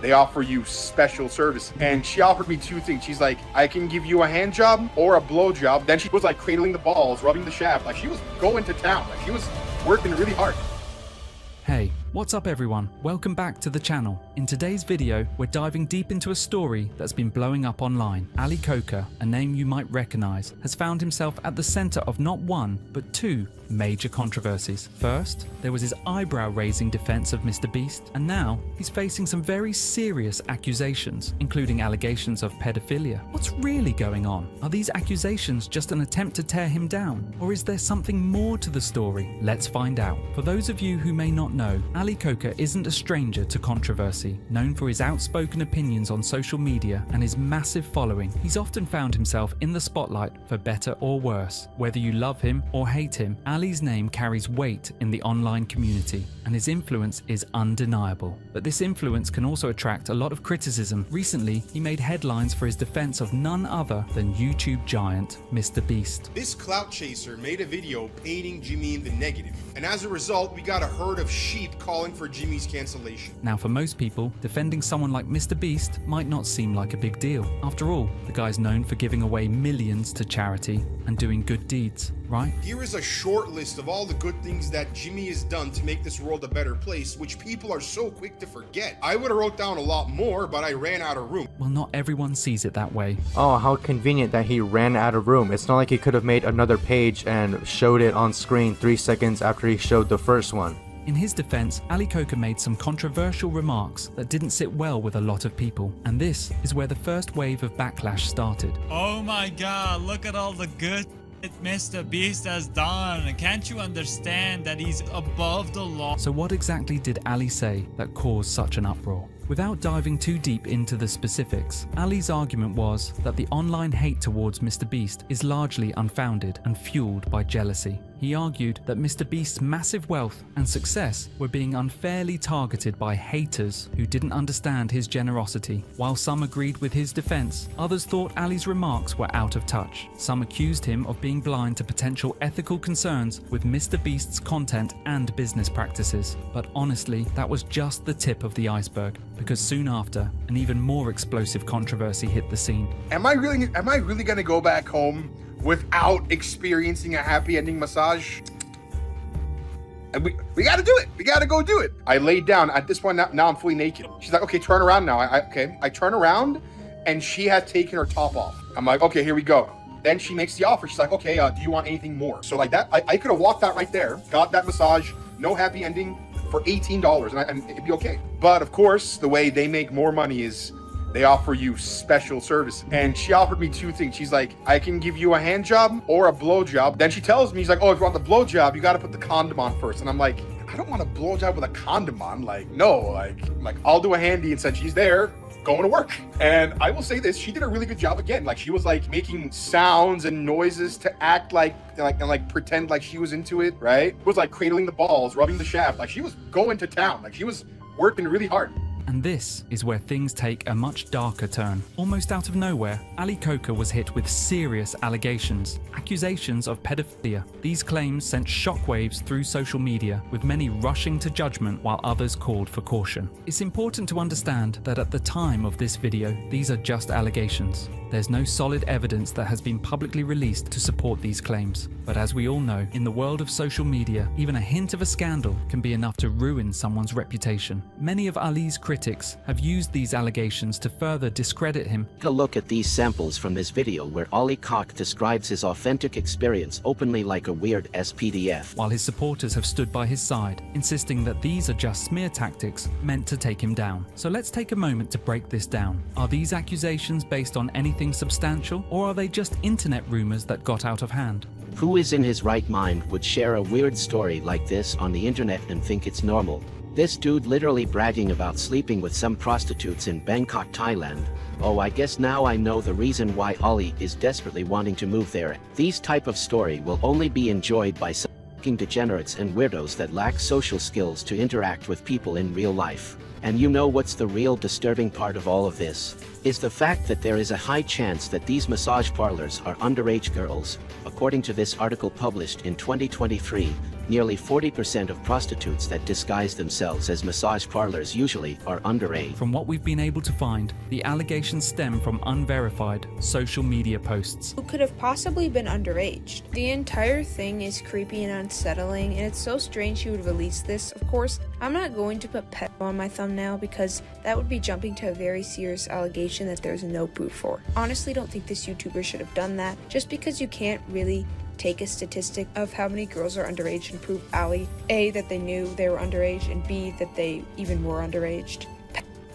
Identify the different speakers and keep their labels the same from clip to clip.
Speaker 1: they offer you special service. And she offered me two things. She's like, I can give you a hand job or a blow job. Then she was like cradling the balls, rubbing the shaft. Like she was going to town. Like she was working really hard.
Speaker 2: Hey, what's up everyone? Welcome back to the channel. In today's video, we're diving deep into a story that's been blowing up online. Ali Koka, a name you might recognize, has found himself at the center of not one, but two major controversies. First, there was his eyebrow-raising defense of Mr. Beast, and now he's facing some very serious accusations, including allegations of pedophilia. What's really going on? Are these accusations just an attempt to tear him down? Or is there something more to the story? Let's find out. For those of you who may not know, Ali Koka isn't a stranger to controversy. Known for his outspoken opinions on social media and his massive following, he's often found himself in the spotlight for better or worse. Whether you love him or hate him, Ali's name carries weight in the online community, and his influence is undeniable. But this influence can also attract a lot of criticism. Recently, he made headlines for his defense of none other than YouTube giant Mr. Beast.
Speaker 1: This clout chaser made a video painting Jimmy in the negative, and as a result, we got a herd of sheep calling for Jimmy's cancellation.
Speaker 2: Now, for most people, defending someone like Mr. Beast might not seem like a big deal. After all, the guy's known for giving away millions to charity and doing good deeds, right?
Speaker 1: Here is a short list of all the good things that Jimmy has done to make this world a better place, which people are so quick to forget. I would have wrote down a lot more, but I ran out of room.
Speaker 2: Well, not everyone sees it that way.
Speaker 3: Oh, how convenient that he ran out of room. It's not like he could have made another page and showed it on screen 3 seconds after he showed the first one.
Speaker 2: In his defense, Ali Koka made some controversial remarks that didn't sit well with a lot of people, and this is where the first wave of backlash started.
Speaker 4: Oh my god, look at all the good Mr. Beast has done. Can't you understand that he's above the law?
Speaker 2: So what exactly did Ali say that caused such an uproar? Without diving too deep into the specifics, Ali's argument was that the online hate towards Mr. Beast is largely unfounded and fueled by jealousy. He argued that Mr. Beast's massive wealth and success were being unfairly targeted by haters who didn't understand his generosity. While some agreed with his defense, others thought Ali's remarks were out of touch. Some accused him of being blind to potential ethical concerns with Mr. Beast's content and business practices. But honestly, that was just the tip of the iceberg, because soon after, an even more explosive controversy hit the scene.
Speaker 1: Am I really gonna go back home without experiencing a happy ending massage? And we gotta do it. We gotta go do it. I laid down. At this point, now I'm fully naked. She's like, okay, turn around now. I turn around, and she had taken her top off. I'm like, okay, here we go. Then she makes the offer. She's like, okay, do you want anything more? So like that, I could have walked out right there, got that massage, no happy ending, for $18, and it'd be okay. But of course, the way they make more money is they offer you special service. And she offered me two things. She's like, I can give you a hand job or a blow job. Then she tells me, she's like, oh, if you want the blow job, you got to put the condom on first. And I'm like, I don't want a blow job with a condom on. Like, no, like I'll do a handy. And said she's there going to work. And I will say this, she did a really good job again. Like she was like making sounds and noises to act and pretend like she was into it, right? It was like cradling the balls, rubbing the shaft. Like she was going to town. Like she was working really hard.
Speaker 2: And this is where things take a much darker turn. Almost out of nowhere, Ali Koka was hit with serious accusations of pedophilia. These claims sent shockwaves through social media, with many rushing to judgment while others called for caution. It's important to understand that at the time of this video, these are just allegations. There's no solid evidence that has been publicly released to support these claims. But as we all know, in the world of social media, even a hint of a scandal can be enough to ruin someone's reputation. Many of Ali's critics have used these allegations to further discredit him.
Speaker 5: Take a look at these samples from this video where Ali Koka describes his authentic experience openly like a weird SPDF.
Speaker 2: While his supporters have stood by his side, insisting that these are just smear tactics meant to take him down. So let's take a moment to break this down. Are these accusations based on anything substantial, or are they just internet rumors that got out of hand?
Speaker 5: Who is in his right mind would share a weird story like this on the internet and think it's normal? This dude literally bragging about sleeping with some prostitutes in Bangkok, Thailand. Oh, I guess now I know the reason why Ali is desperately wanting to move there. These type of story will only be enjoyed by some degenerates and weirdos that lack social skills to interact with people in real life. And you know what's the real disturbing part of all of this? Is the fact that there is a high chance that these massage parlors are underage girls. According to this article published in 2023, Nearly 40% of prostitutes that disguise themselves as massage parlors usually are underage.
Speaker 2: From what we've been able to find, the allegations stem from unverified social media posts.
Speaker 6: Who could have possibly been underage? The entire thing is creepy and unsettling, and it's so strange she would release this. Of course, I'm not going to put pedo on my thumbnail because that would be jumping to a very serious allegation that there's no proof for. Honestly, don't think this YouTuber should have done that, just because you can't really take a statistic of how many girls are underage and prove Ali, A, that they knew they were underage, and B, that they even were underaged.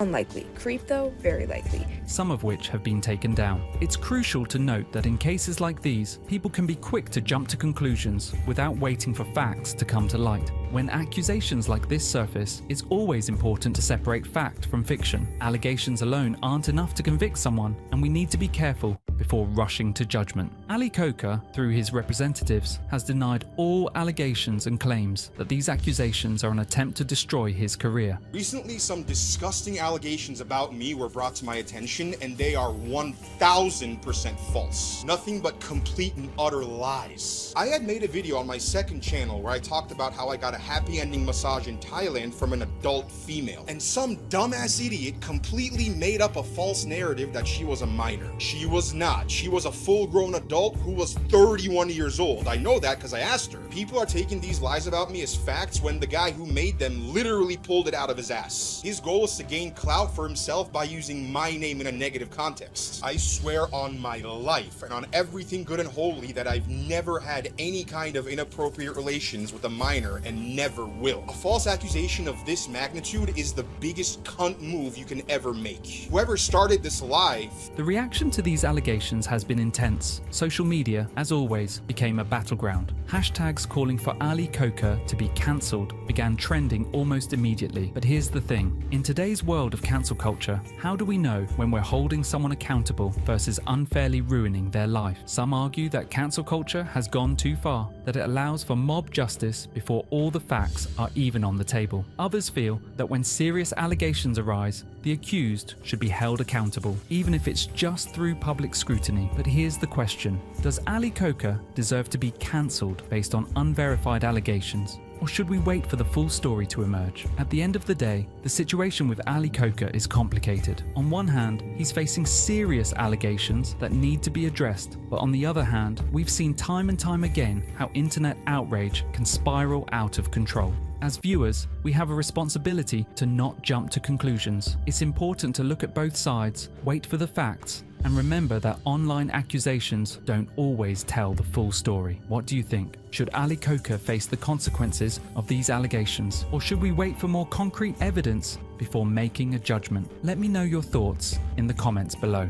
Speaker 6: Unlikely. Creep though, very likely.
Speaker 2: Some of which have been taken down. It's crucial to note that in cases like these, people can be quick to jump to conclusions without waiting for facts to come to light. When accusations like this surface, it's always important to separate fact from fiction. Allegations alone aren't enough to convict someone, and we need to be careful before rushing to judgment. Ali Koka, through his representatives, has denied all allegations and claims that these accusations are an attempt to destroy his career.
Speaker 1: Recently, some disgusting allegations about me were brought to my attention, and they are 1000% false. Nothing but complete and utter lies. I had made a video on my second channel where I talked about how I got a happy ending massage in Thailand from an adult female, and some dumbass idiot completely made up a false narrative that she was a minor. She was not. She was a full-grown adult who was 31 years old. I know that because I asked her. People are taking these lies about me as facts when the guy who made them literally pulled it out of his ass. His goal is to gain clout for himself by using my name in a negative context. I swear on my life and on everything good and holy that I've never had any kind of inappropriate relations with a minor and never will. A false accusation of this magnitude is the biggest cunt move you can ever make. Whoever started this lie.
Speaker 2: The reaction to these allegations has been intense. Social media, as always, became a battleground. Hashtags calling for Ali Koka to be cancelled began trending almost immediately. But here's the thing. In today's world of cancel culture, how do we know when we're holding someone accountable versus unfairly ruining their life? Some argue that cancel culture has gone too far, that it allows for mob justice before all the facts are even on the table. Others feel that when serious allegations arise, the accused should be held accountable, even if it's just through public scrutiny. But here's the question. Does Ali Koka deserve to be cancelled based on unverified allegations? Or should we wait for the full story to emerge? At the end of the day, the situation with Ali Koka is complicated. On one hand, he's facing serious allegations that need to be addressed, but on the other hand, we've seen time and time again how internet outrage can spiral out of control. As viewers, we have a responsibility to not jump to conclusions. It's important to look at both sides, wait for the facts, and remember that online accusations don't always tell the full story. What do you think? Should Ali Koka face the consequences of these allegations, or should we wait for more concrete evidence before making a judgment? Let me know your thoughts in the comments below.